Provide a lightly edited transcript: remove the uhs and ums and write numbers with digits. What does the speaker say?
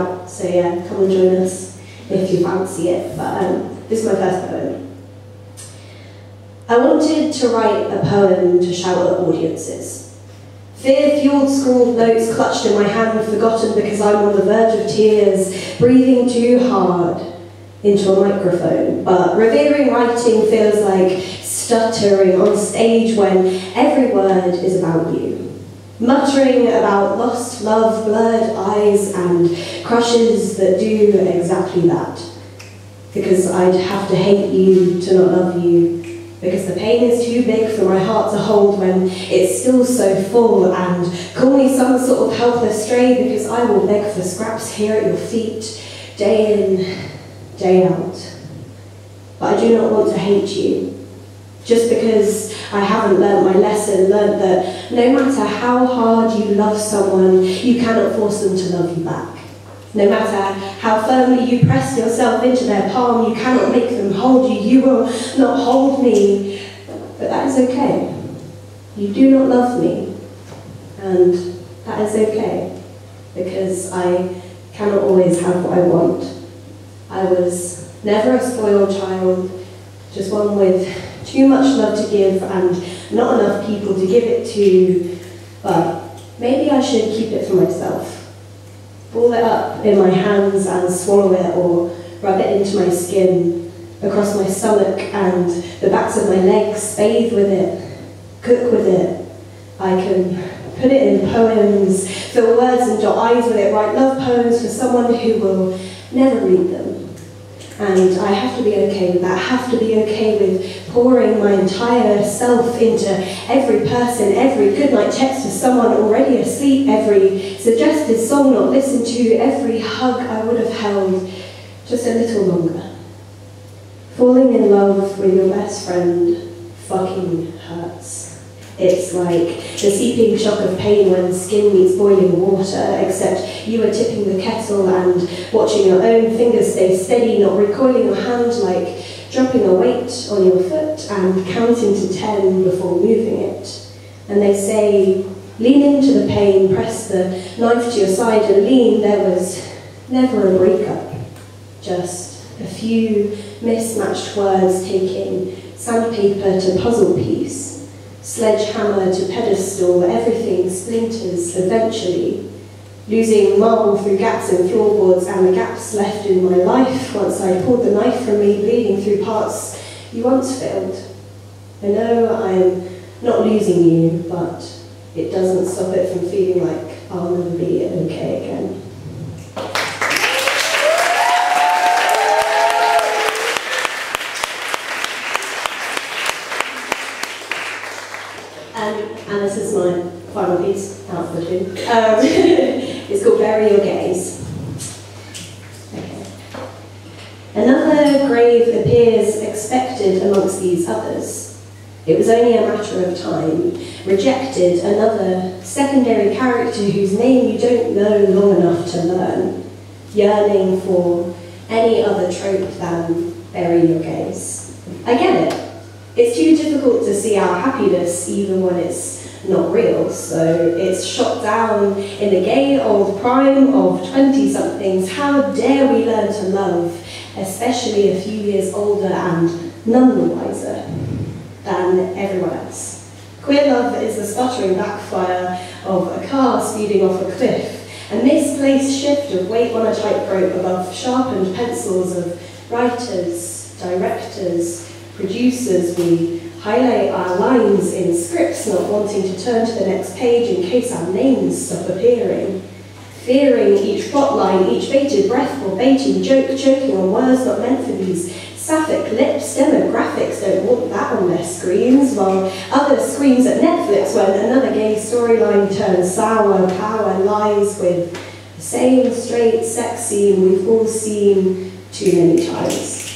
out, so yeah, come and join us if you fancy it. But this is my first poem. I wanted to write a poem to shout at audiences. Fear-fueled scrawled notes clutched in my hand, forgotten because I'm on the verge of tears, breathing too hard into a microphone. But revering writing feels like stuttering on stage when every word is about you. Muttering about lost love, blurred eyes, and crushes that do exactly that. Because I'd have to hate you to not love you. Because the pain is too big for my heart to hold when it's still so full, and call me some sort of helpless stray, because I will beg for scraps here at your feet, day in, day out. But I do not want to hate you, just because I haven't learnt my lesson, learnt that no matter how hard you love someone, you cannot force them to love you back. No matter how firmly you press yourself into their palm, you cannot make them hold you. You will not hold me, but that is okay. You do not love me, and that is okay, because I cannot always have what I want. I was never a spoiled child, just one with too much love to give and not enough people to give it to, but maybe I should keep it for myself. Ball it up in my hands and swallow it, or rub it into my skin, across my stomach and the backs of my legs, bathe with it, cook with it. I can put it in poems, fill words and dot eyes with it, write love poems for someone who will never read them. And I have to be okay with that. I have to be okay with pouring my entire self into every person, every goodnight text to someone already asleep, every suggested song not listened to, every hug I would have held just a little longer. Falling in love with your best friend fucking hurts. It's like the seeping shock of pain when skin meets boiling water, except you are tipping the kettle and watching your own fingers stay steady, not recoiling your hand, like dropping a weight on your foot and counting to 10 before moving it. And they say, lean into the pain, press the knife to your side and lean. There was never a breakup, just a few mismatched words taking sandpaper to puzzle piece. Sledgehammer to pedestal, everything splinters eventually, losing marble through gaps in floorboards and the gaps left in my life once I pulled the knife from me, bleeding through parts you once filled. I know I'm not losing you, but it doesn't stop it from feeling like I'll never be okay again. And this is my final piece out for you. It's called Bury Your Gaze. Okay. Another grave appears expected amongst these others. It was only a matter of time. Rejected, another secondary character whose name you don't know long enough to learn. Yearning for any other trope than bury your gaze. I get it. It's too difficult to see our happiness even when it's not real, so it's shot down in the gay old prime of 20-somethings. How dare we learn to love, especially a few years older and none the wiser than everyone else. Queer love is the sputtering backfire of a car speeding off a cliff, a misplaced shift of weight on a tightrope above sharpened pencils of writers, directors, producers. We highlight our lines in scripts, not wanting to turn to the next page in case our names stop appearing. Fearing each plot line, each bated breath or baiting joke, choking on words not meant for these sapphic lips. Demographics don't want that on their screens, while others screams at Netflix when another gay storyline turns sour. Power lies with the same straight sex scene we've all seen too many times.